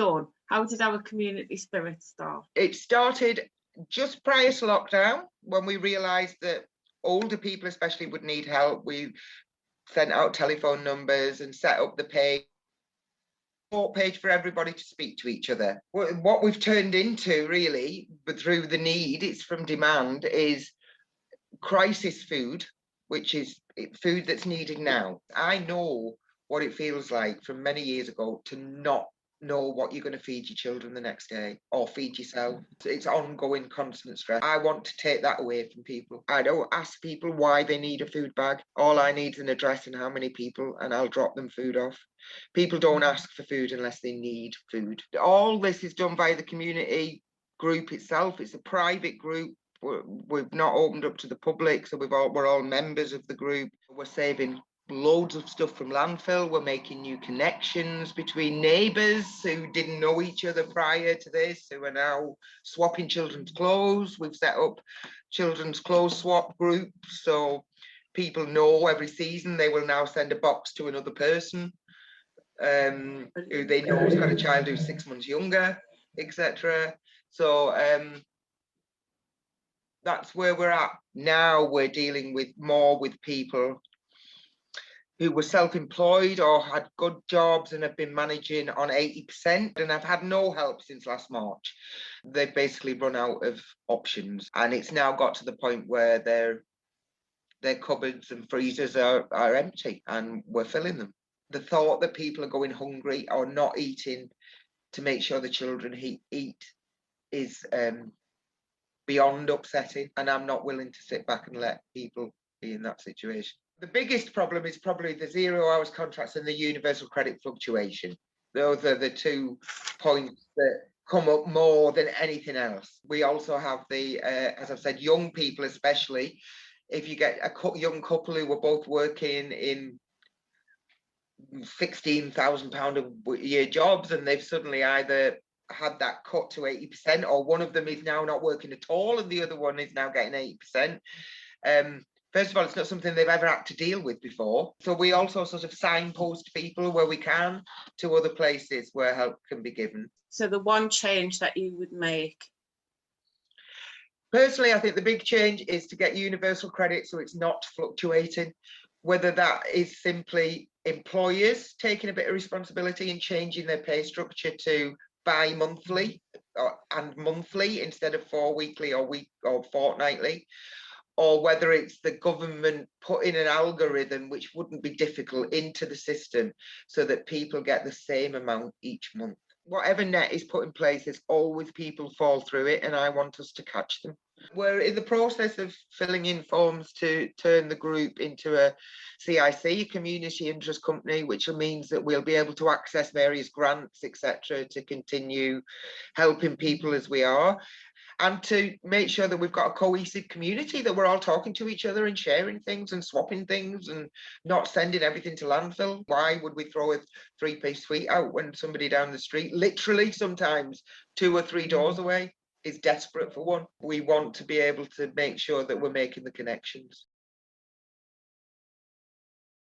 done? How did our community spirit start? It started just prior to lockdown, when we realised that older people especially would need help. We sent out telephone numbers and set up the page for everybody to speak to each other. What we've turned into, really, but through the need, it's from demand, is crisis food, which is food that's needed now. I know what it feels like from many years ago to not know what you're going to feed your children the next day or feed yourself. It's ongoing, constant stress. I want to take that away from people. I don't ask people why they need a food bag. All I need is an address and how many people, and I'll drop them food off. People don't ask for food unless they need food. All this is done by the community group itself. It's a private group. We've not opened up to the public, so we're all members of the group. We're saving loads of stuff from landfill. We're making new connections between neighbours who didn't know each other prior to this, who are now swapping children's clothes. We've set up children's clothes swap groups, so people know every season they will now send a box to another person who they know has got a child who's 6 months younger, etc. So that's where we're at now. We're dealing more with people who were self-employed or had good jobs and have been managing on 80% and have had no help since last March. They've basically run out of options, and it's now got to the point where their cupboards and freezers are empty, and we're filling them. The thought that people are going hungry or not eating to make sure the children eat is beyond upsetting, and I'm not willing to sit back and let people be in that situation. The biggest problem is probably the 0 hours contracts and the universal credit fluctuation. Those are the 2 points that come up more than anything else. We also have the, as I've said, young people especially. If you get a young couple who were both working in £16,000 a year jobs, and they've suddenly either had that cut to 80%, or one of them is now not working at all and the other one is now getting 80%. First of all, it's not something they've ever had to deal with before. So we also sort of signpost people where we can to other places where help can be given. So the one change that you would make? Personally, I think the big change is to get universal credit so it's not fluctuating. Whether that is simply employers taking a bit of responsibility and changing their pay structure to bi-monthly and monthly instead of 4 weekly or fortnightly, or whether it's the government putting an algorithm, which wouldn't be difficult, into the system so that people get the same amount each month. Whatever net is put in place, there's always people fall through it, and I want us to catch them. We're in the process of filling in forms to turn the group into a CIC, a community interest company, which means that we'll be able to access various grants, etc., to continue helping people as we are, and to make sure that we've got a cohesive community, that we're all talking to each other and sharing things and swapping things and not sending everything to landfill. Why would we throw a 3-piece suite out when somebody down the street, literally sometimes 2 or 3 doors away, is desperate for one? We want to be able to make sure that we're making the connections.